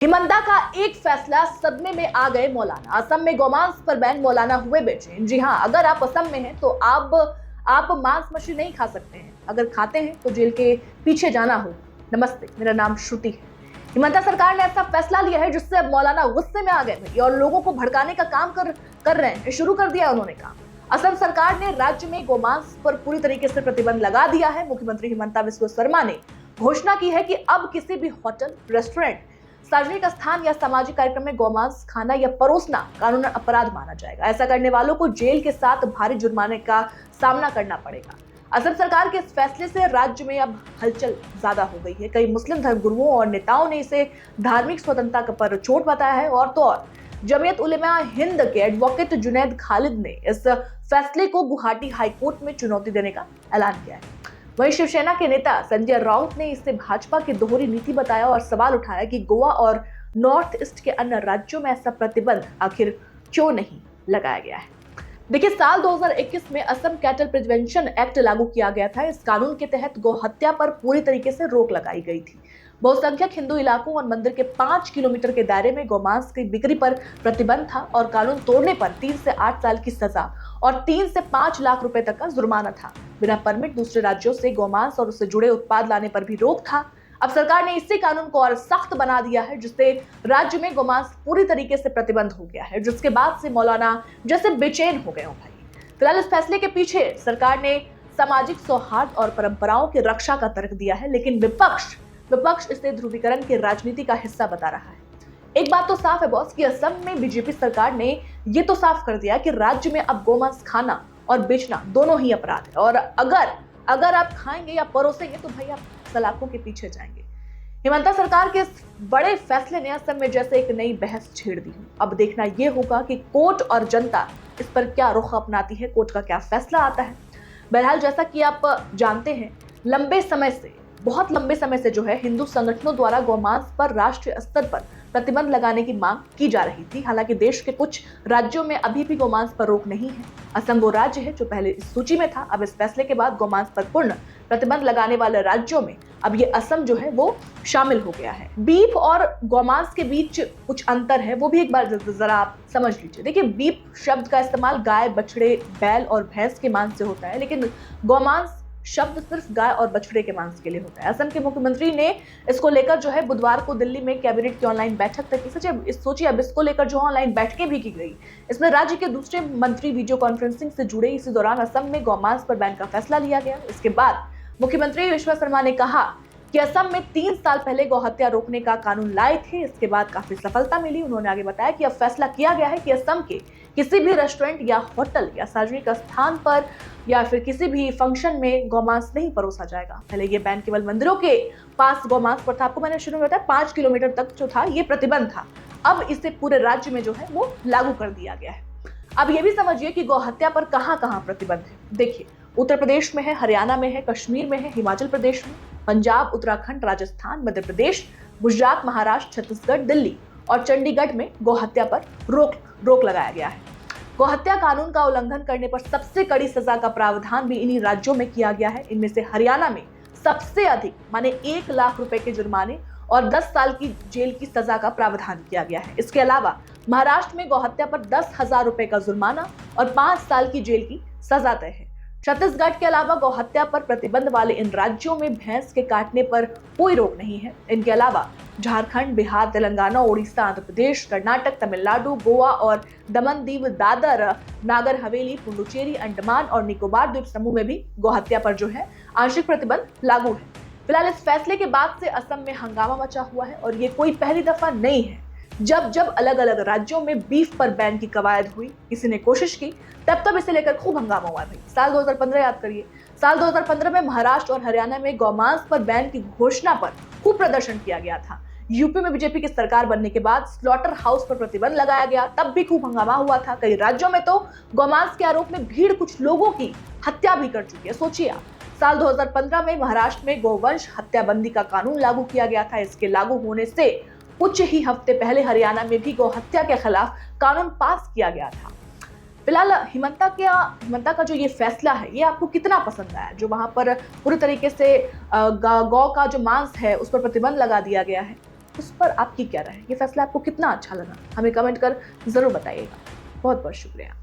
हिमंता का एक फैसला सदमे में आ गए मौलाना। असम में गौमांस पर बैन, मौलाना हुए बेचैन। जी हां, अगर आप असम में हैं तो आप मांस मछली नहीं खा सकते हैं। अगर खाते हैं तो जेल के पीछे जाना होगा। नमस्ते, मेरा नाम श्रुति है। हिमंता सरकार ने ऐसा फैसला लिया है जिससे अब मौलाना गुस्से में आ गए हैं और लोगों को भड़काने का काम कर रहे हैं। शुरू कर दिया उन्होंने काम। असम सरकार ने राज्य में गौमांस पर पूरी तरीके से प्रतिबंध लगा दिया है। मुख्यमंत्री हिमंता बिस्वा शर्मा ने घोषणा की है कि अब किसी भी होटल, रेस्टोरेंट, सार्वजनिक स्थान या सामाजिक कार्यक्रम में गौमांस खाना या परोसना कानूनन अपराध माना जाएगा। ऐसा करने वालों को जेल के साथ भारी जुर्माने का सामना करना पड़ेगा। असम सरकार के इस फैसले से राज्य में अब हलचल ज्यादा हो गई है। कई मुस्लिम धर्मगुरुओं और नेताओं ने इसे धार्मिक स्वतंत्रता पर चोट बताया है। और तो और जमीयत उलेमा हिंद के एडवोकेट जुनैद खालिद ने इस फैसले को गुवाहाटी हाईकोर्ट में चुनौती देने का ऐलान किया है। वहीं शिवसेना के नेता संजय राउत ने इसे भाजपा की दोहरी नीति बताया और सवाल उठाया कि गोवा और नॉर्थ ईस्ट के अन्य राज्यों में ऐसा प्रतिबंध आखिर क्यों नहीं लगाया गया है। देखिए, साल 2021 में असम कैटल प्रिवेंशन एक्ट लागू किया गया था। इस कानून के तहत गौ हत्या पर पूरी तरीके से रोक लगाई गई थी। बहुसंख्यक हिंदू इलाकों और मंदिर के 5 किलोमीटर के दायरे में गौमांस की बिक्री पर प्रतिबंध था और कानून तोड़ने पर 3 से 8 साल की सजा और 3 से 5 लाख रुपए तक का जुर्माना था। बिना परमिट दूसरे राज्यों से गौमांस और उससे जुड़े उत्पाद लाने पर भी रोक था। अब सरकार ने इसी कानून को और सख्त बना दिया है, जिससे राज्य में गौमांस पूरी तरीके से प्रतिबंध हो गया है, जिसके बाद से मौलाना जैसे बेचैन हो गए हो भाई। फिलहाल इस फैसले के पीछे सरकार ने सामाजिक सौहार्द और परंपराओं की रक्षा का तर्क दिया है, लेकिन विपक्ष इसे ध्रुवीकरण की राजनीति का हिस्सा बता रहा है। एक बात तो साफ है बॉस कि असम में बीजेपी सरकार ने ये तो साफ कर दिया कि राज्य में अब गौमांस खाना और बेचना दोनों ही अपराध है और अगर आप खाएंगे या परोसेंगे तो भाई आप सलाखों के पीछे जाएंगे। हिमंता सरकार के इस बड़े फैसले ने असम में जैसे एक नई बहस छेड़ दी। अब देखना यह होगा कि कोर्ट और जनता इस पर क्या रुख अपनाती है, कोर्ट का क्या फैसला आता है। बहरहाल जैसा कि आप जानते हैं, बहुत लंबे समय से जो है हिंदू संगठनों द्वारा गौमांस पर राष्ट्रीय स्तर पर प्रतिबंध लगाने की मांग की जा रही थी। हालांकि देश के कुछ राज्यों में अभी भी गौमांस पर रोक नहीं है। असम वो राज्य है जो पहले इस सूची में था। अब इस फैसले के बाद गौमांस पर पूर्ण प्रतिबंध लगाने वाले राज्यों में अब ये असम जो है वो शामिल हो गया है। बीफ और गौमांस के बीच कुछ अंतर है, वो भी एक बार जरा आप समझ लीजिए। देखिए, बीफ शब्द का इस्तेमाल गाय, बछड़े, बैल और भैंस के मांस से होता है, लेकिन गौमांस शब्द सिर्फ गाय और बछड़े के मांस के लिए होता है। असम के मुख्यमंत्री ने इसको लेकर जो है बुधवार को दिल्ली में कैबिनेट की ऑनलाइन बैठक तक की। सोचिए, अब इसको लेकर जो ऑनलाइन बैठकें भी की गई, इसमें राज्य के दूसरे मंत्री वीडियो कॉन्फ्रेंसिंग से जुड़े। इसी दौरान असम में गौमांस पर बैन का फैसला लिया गया। इसके बाद मुख्यमंत्री विश्वा शर्मा ने कहा कि असम में 3 साल पहले गौहत्या रोकने का कानून लाए थे। इसके बाद काफी सफलता मिली। उन्होंने आगे बताया कि अब फैसला किया गया है कि असम के किसी भी रेस्टोरेंट या होटल या सार्वजनिक स्थान पर या फिर किसी भी फंक्शन में गौमांस नहीं परोसा जाएगा। पहले ये बैन केवल मंदिरों के पास गौमांस पर था। आपको मैंने शुरू में बताया 5 किलोमीटर तक जो था ये प्रतिबंध था। अब इसे पूरे राज्य में जो है वो लागू कर दिया गया है। अब ये भी समझिए कि गौहत्या पर कहां प्रतिबंध है। देखिए, उत्तर प्रदेश में है, हरियाणा में है, कश्मीर में है, हिमाचल प्रदेश में, पंजाब, उत्तराखंड, राजस्थान, मध्य प्रदेश, गुजरात, महाराष्ट्र, छत्तीसगढ़, दिल्ली और चंडीगढ़ में गौहत्या पर रोक लगाया गया है। गौहत्या कानून का उल्लंघन करने पर सबसे कड़ी सजा का प्रावधान भी इन्हीं राज्यों में किया गया है। इनमें से हरियाणा में सबसे अधिक माने 1 लाख रुपए के जुर्माने और 10 साल की जेल की सजा का प्रावधान किया गया है। इसके अलावा महाराष्ट्र में गौहत्या पर 10,000 रुपए का जुर्माना और 5 साल की जेल की सजा तय है। छत्तीसगढ़ के अलावा गौहत्या पर प्रतिबंध वाले इन राज्यों में भैंस के काटने पर कोई रोक नहीं है। इनके अलावा झारखंड, बिहार, तेलंगाना, उड़ीसा, आंध्र प्रदेश, कर्नाटक, तमिलनाडु, गोवा और दमन दीव, दादर, नागर हवेली, पुडुचेरी, अंडमान और निकोबार द्वीप समूह में भी गौहत्या पर जो है आंशिक प्रतिबंध लागू है। फिलहाल इस फैसले के बाद से असम में हंगामा मचा हुआ है और ये कोई पहली दफा नहीं है। जब अलग अलग राज्यों में बीफ पर बैन की कवायद हुई, किसी ने कोशिश की, तब इसे लेकर खूब हंगामा हुआ भाई। साल 2015 याद करिए, साल 2015 में महाराष्ट्र और हरियाणा में गौमांस पर बैन की घोषणा पर खूब प्रदर्शन किया गया था। यूपी में बीजेपी की सरकार बनने के बाद स्लॉटर हाउस पर प्रतिबंध लगाया गया, तब भी खूब हंगामा हुआ था। कई राज्यों में तो गौमांस के आरोप में भीड़ कुछ लोगों की हत्या भी कर चुकी है। सोचिए आप, साल 2015 में महाराष्ट्र में गौवंश हत्याबंदी का कानून लागू किया गया था। इसके लागू होने से कुछ ही हफ्ते पहले हरियाणा में भी गौहत्या के खिलाफ कानून पास किया गया था। फिलहाल हिमंता का जो ये फैसला है, ये आपको कितना पसंद आया? जो वहां पर पूरी तरीके से गौ का जो मांस है उस पर प्रतिबंध लगा दिया गया है, उस पर आपकी क्या राय है? ये फैसला आपको कितना अच्छा लगा? हमें कमेंट कर ज़रूर बताइएगा। बहुत बहुत शुक्रिया।